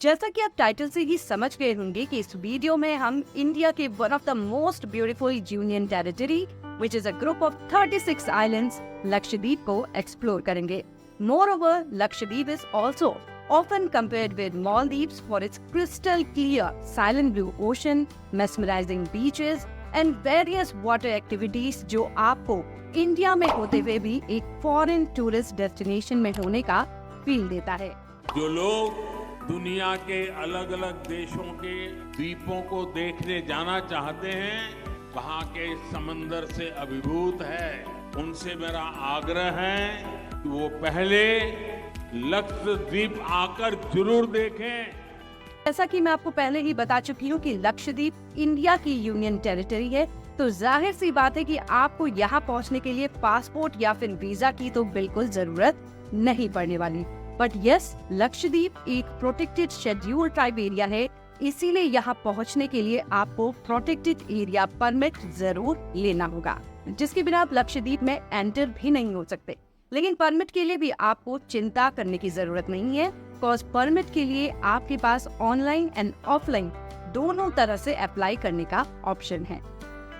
जैसा कि आप टाइटल से ही समझ गए होंगे कि इस वीडियो में हम इंडिया के one of the most beautiful union territory which is a group of 36 islands Lakshadweep को एक्सप्लोर करेंगे। Moreover, Lakshadweep is also often compared with Maldives for its crystal clear, silent blue ocean, mesmerizing beaches and various water activities जो आपको India में होते हुए भी एक foreign tourist destination में होने का फील देता है। जो लोग दुनिया के अलग अलग देशों के द्वीपों को देखने जाना चाहते हैं, वहाँ के समंदर से अभिभूत है, उनसे मेरा आग्रह है कि वो पहले लक्षद्वीप आकर जरूर देखें। जैसा कि मैं आपको पहले ही बता चुकी हूँ कि लक्षद्वीप इंडिया की यूनियन टेरिटरी है, तो जाहिर सी बात है कि आपको यहाँ पहुँचने के लिए पासपोर्ट या फिर वीजा की तो बिल्कुल जरूरत नहीं पड़ने वाली। बट यस, लक्षद्वीप एक प्रोटेक्टेड शेड्यूल ट्राइब एरिया है, इसीलिए यहाँ पहुँचने के लिए आपको प्रोटेक्टेड एरिया परमिट जरूर लेना होगा, जिसके बिना आप लक्षद्वीप में एंटर भी नहीं हो सकते। लेकिन परमिट के लिए भी आपको चिंता करने की जरूरत नहीं है, बिकॉज परमिट के लिए आपके पास ऑनलाइन एंड ऑफलाइन दोनों तरह से अप्लाई करने का ऑप्शन है।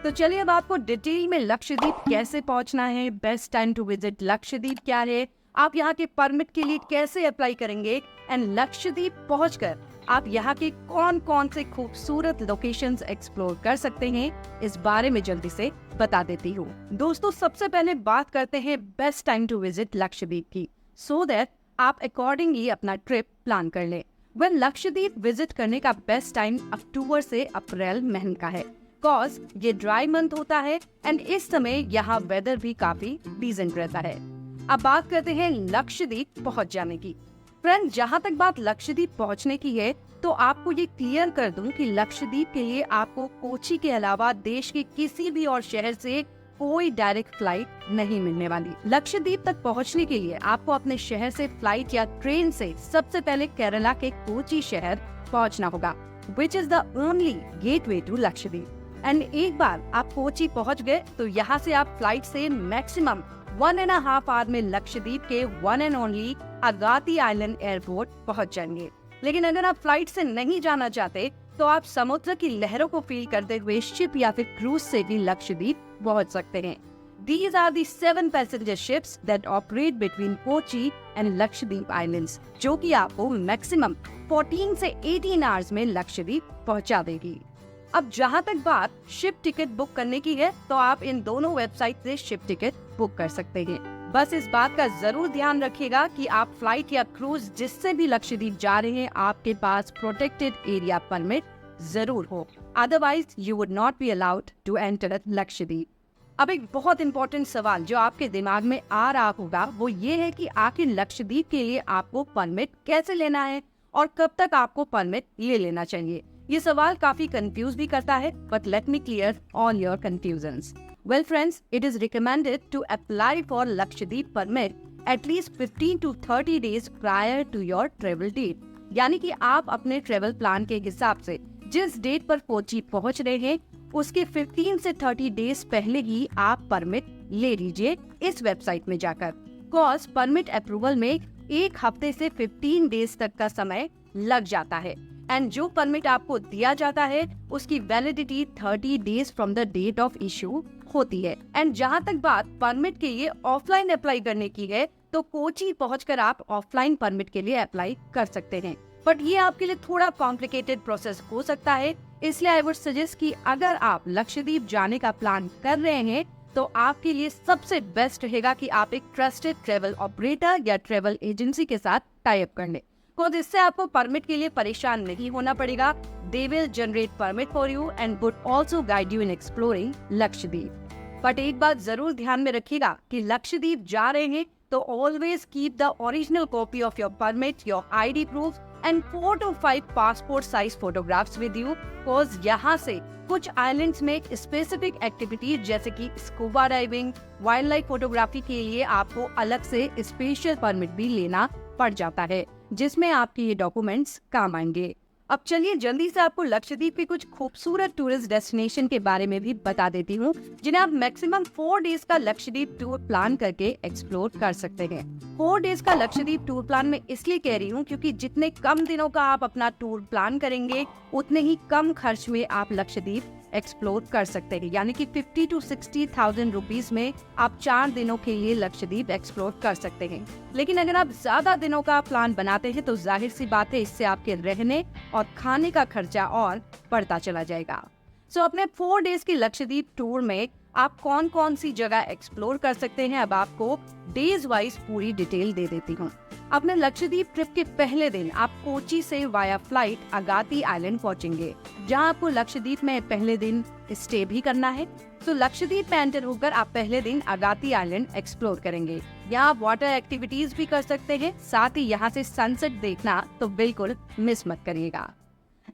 तो चलिए अब आपको डिटेल में लक्षद्वीप कैसे पहुंचना है, best time to visit Lakshadweep क्या है, आप यहाँ के परमिट के लिए कैसे अप्लाई करेंगे एंड लक्षद्वीप पहुंचकर आप यहाँ के कौन कौन से खूबसूरत लोकेशंस एक्सप्लोर कर सकते हैं, इस बारे में जल्दी से बता देती हूँ। दोस्तों, सबसे पहले बात करते हैं best time to visit Lakshadweep की, सो दैट आप अकॉर्डिंगली अपना ट्रिप प्लान कर लें। लक्षद्वीप विजिट करने का बेस्ट टाइम अक्टूबर से अप्रैल महीने का है, कॉज ये ड्राई मंथ होता है एंड इस समय यहाँ वेदर भी काफी डिसेंट रहता है। अब बात करते हैं लक्षद्वीप पहुँच जाने की। फ्रेंड, जहाँ तक बात लक्षद्वीप पहुँचने की है, तो आपको ये क्लियर कर दूं कि लक्षद्वीप के लिए आपको कोची के अलावा देश के किसी भी और शहर से कोई डायरेक्ट फ्लाइट नहीं मिलने वाली। लक्षद्वीप तक पहुंचने के लिए आपको अपने शहर से फ्लाइट या ट्रेन से सबसे पहले केरला के कोची शहर पहुंचना होगा, which is the only gateway to Lakshadweep. And एक बार आप कोची पहुंच गए तो यहाँ से आप फ्लाइट से मैक्सिमम 1.5 आवर में लक्षद्वीप के one and only Agatti island airport पहुंच जाएंगे। लेकिन अगर आप फ्लाइट से नहीं जाना चाहते तो आप समुद्र की लहरों को फील करते हुए शिप या फिर क्रूज से भी लक्षद्वीप पहुंच सकते हैं। These are the 7 passenger ships that operate between Kochi and Lakshadweep islands, जो कि आपको मैक्सिमम 14 से 18 आवर्स में लक्षद्वीप पहुंचा देगी। अब जहां तक बात शिप टिकट बुक करने की है, तो आप इन दोनों वेबसाइट से शिप टिकट बुक कर सकते हैं। बस इस बात का जरूर ध्यान रखिएगा कि आप फ्लाइट या क्रूज जिससे भी लक्षद्वीप जा रहे हैं, आपके पास प्रोटेक्टेड एरिया परमिट जरूर हो, otherwise you would not be allowed to enter Lakshadweep. अब एक बहुत इंपॉर्टेंट सवाल जो आपके दिमाग में आ रहा होगा, वो ये है कि आखिर लक्षद्वीप के लिए आपको परमिट कैसे लेना है और कब तक आपको परमिट ले लेना चाहिए। ये सवाल काफी कंफ्यूज भी करता है, but let me clear all your confusions. Well friends, it is recommended to apply for Lakshadweep permit at least 15 to 30 days prior to your travel date। यानी कि आप अपने ट्रेवल प्लान के हिसाब से जिस डेट पर कोची पहुंच रहे हैं, उसके 15 से 30 डेज पहले ही आप परमिट ले लीजिए इस वेबसाइट में जाकर। कॉज परमिट अप्रूवल में एक हफ्ते से 15 डेज तक का समय लग जाता है एंड जो परमिट आपको दिया जाता है उसकी validity 30 days from the date of issue होती है। एंड जहाँ तक बात परमिट के लिए ऑफलाइन अप्लाई करने की है, तो कोची पहुंचकर आप ऑफलाइन परमिट के लिए अप्लाई कर सकते हैं, बट ये आपके लिए थोड़ा कॉम्प्लिकेटेड प्रोसेस हो सकता है। इसलिए आई वुड सजेस्ट कि अगर आप लक्षद्वीप जाने का प्लान कर रहे हैं, तो आपके लिए सबसे बेस्ट रहेगा कि आप एक ट्रस्टेड ट्रेवल ऑपरेटर या ट्रेवल एजेंसी के साथ टाई अप कर लें, तो इससे आपको परमिट के लिए परेशान नहीं होना पड़ेगा। They will generate permit for you and would also guide you in exploring Lakshadweep. But एक बात जरूर ध्यान में रखिएगा कि लक्षद्वीप जा रहे हैं तो always keep the original copy of your permit, your ID proof and 4 to 5 passport size photographs with you, cause यहाँ से कुछ आइलैंड्स में स्पेसिफिक एक्टिविटीज जैसे कि scuba diving, wild life photography के लिए आपको अलग से स्पेशल परमिट भी लेना पड़ जाता है, जिसमें आपके ये डॉक्यूमेंट्स काम आएंगे। अब चलिए जल्दी से आपको लक्षद्वीप के कुछ खूबसूरत टूरिस्ट डेस्टिनेशन के बारे में भी बता देती हूँ, जिन्हें आप मैक्सिमम 4 डेज का लक्षद्वीप टूर प्लान करके एक्सप्लोर कर सकते हैं। 4 डेज का लक्षद्वीप टूर प्लान में इसलिए कह रही हूँ क्योंकि जितने कम दिनों का आप अपना टूर प्लान करेंगे उतने ही कम खर्च में आप लक्षद्वीप एक्सप्लोर कर सकते हैं। यानी कि 50 to 60,000 रुपीज में आप 4 दिनों के लिए लक्षद्वीप एक्सप्लोर कर सकते हैं। लेकिन अगर आप ज्यादा दिनों का प्लान बनाते हैं तो जाहिर सी बात है, इससे आपके रहने और खाने का खर्चा और बढ़ता चला जाएगा। सो अपने 4 डेज की लक्षद्वीप टूर में आप कौन कौन सी जगह एक्सप्लोर कर सकते हैं, अब आपको डेज वाइज पूरी डिटेल दे देती हूँ। अपने लक्षद्वीप ट्रिप के पहले दिन आप कोची से वाया फ्लाइट अगाती आइलैंड पहुंचेंगे, जहां आपको लक्षद्वीप में पहले दिन स्टे भी करना है। तो लक्षद्वीप में एंटर होकर आप पहले दिन अगाती आइलैंड एक्सप्लोर करेंगे। यहाँ आप वाटर एक्टिविटीज भी कर सकते हैं, साथ ही यहाँ से सनसेट देखना तो बिल्कुल मिस मत करिएगा।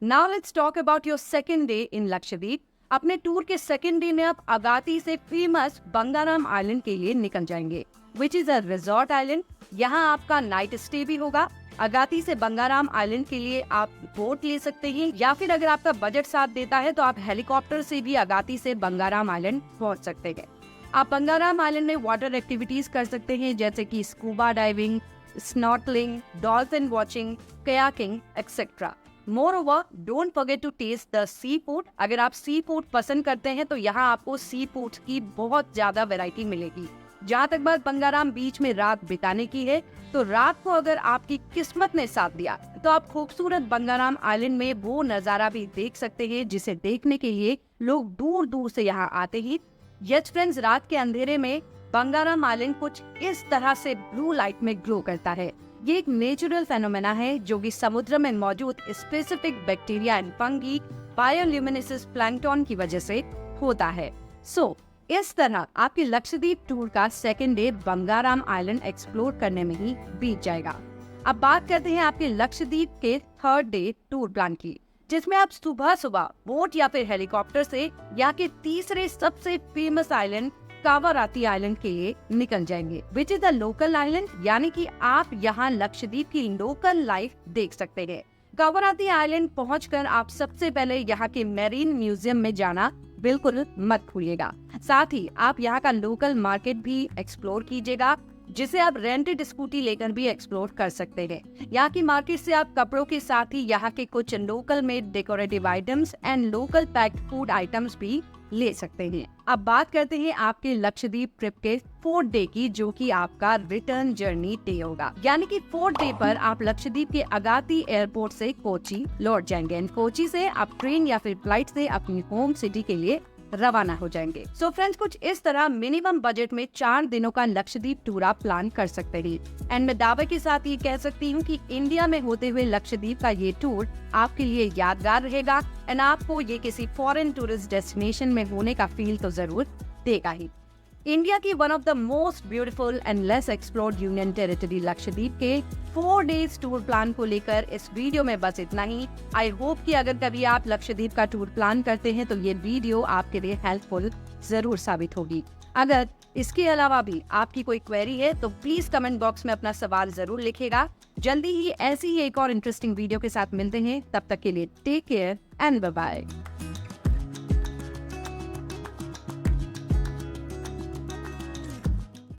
Now let's talk about your second day in Lakshadweep. अपने टूर के सेकेंड डे में आप अगाती से फेमस बंगाराम आइलैंड के लिए निकल जाएंगे, which is a resort island. यहाँ आपका नाइट स्टे भी होगा। अगाती से बंगाराम आइलैंड के लिए आप बोट ले सकते हैं, या फिर अगर आपका बजट साथ देता है तो आप हेलीकॉप्टर से भी अगाती से बंगाराम आइलैंड पहुंच सकते हैं। आप बंगाराम आइलैंड में वाटर एक्टिविटीज कर सकते हैं, जैसे कि scuba diving, snorkelling, dolphin watching, kayaking etcetera. Moreover don't forget to taste the sea food. अगर आप सी फूड पसंद करते हैं तो यहाँ आपको सी फूड की बहुत ज्यादा वैरायटी मिलेगी। जहाँ तक बात बंगाराम बीच में रात बिताने की है, तो रात को अगर आपकी किस्मत ने साथ दिया तो आप खूबसूरत बंगाराम आइलैंड में वो नजारा भी देख सकते हैं, जिसे देखने के लिए लोग दूर दूर से यहाँ आते हैं। यस फ्रेंड्स, रात के अंधेरे में बंगाराम आइलैंड कुछ इस तरह से ब्लू लाइट में ग्लो करता है। ये एक नेचुरल फेनोमेना है जो कि समुद्र में मौजूद specific bacteria and fungi, bioluminescence plankton की वजह से होता है। सो इस तरह आपके लक्षद्वीप टूर का second day Bangaram island explore करने में ही बीत जाएगा। अब बात करते हैं आपके लक्षद्वीप के थर्ड डे टूर प्लान की, जिसमें आप सुबह सुबह बोट या फिर हेलीकॉप्टर से यहाँ के तीसरे सबसे फेमस आइलैंड कावाराती आइलैंड के लिए निकल जाएंगे, विच इज द लोकल आइलैंड। यानी कि आप यहाँ लक्षद्वीप की लोकल लाइफ देख सकते हैं। कावाराती आइलैंड पहुंचकर आप सबसे पहले यहाँ के मेरीन म्यूजियम में जाना बिल्कुल मत भूलिएगा। साथ ही आप यहाँ का लोकल मार्केट भी एक्सप्लोर कीजिएगा, जिसे आप रेंटेड स्कूटी लेकर भी एक्सप्लोर कर सकते हैं। यहाँ की मार्केट से आप कपड़ों के साथ ही यहाँ के कुछ local made decorative items and local packed food items भी ले सकते हैं। अब बात करते हैं आपके लक्षद्वीप ट्रिप के 4th डे की, जो कि आपका रिटर्न जर्नी डे होगा। यानी कि 4th डे पर आप लक्षद्वीप के अगाती एयरपोर्ट से कोची लौट जाएंगे। कोची से आप ट्रेन या फिर फ्लाइट से अपनी होम सिटी के लिए रवाना हो जाएंगे। सो फ्रेंड्स, कुछ इस तरह मिनिमम बजट में 4 दिनों का लक्षद्वीप टूर आप प्लान कर सकते हैं। एंड मैं दावे के साथ ये कह सकती हूँ कि इंडिया में होते हुए लक्षद्वीप का ये टूर आपके लिए यादगार रहेगा एंड आपको ये किसी फॉरेन टूरिस्ट डेस्टिनेशन में होने का फील तो जरूर देगा ही। इंडिया की one of the most beautiful and less explored union territory Lakshadweep के 4 डेज टूर प्लान को लेकर इस वीडियो में बस इतना ही। आई होप कि अगर कभी आप लक्षद्वीप का टूर प्लान करते हैं तो ये वीडियो आपके लिए हेल्पफुल जरूर साबित होगी। अगर इसके अलावा भी आपकी कोई क्वेरी है तो प्लीज कमेंट बॉक्स में अपना सवाल जरूर लिखेगा। जल्दी ही ऐसी ही एक और इंटरेस्टिंग वीडियो के साथ मिलते हैं, तब तक के लिए take care and bye bye.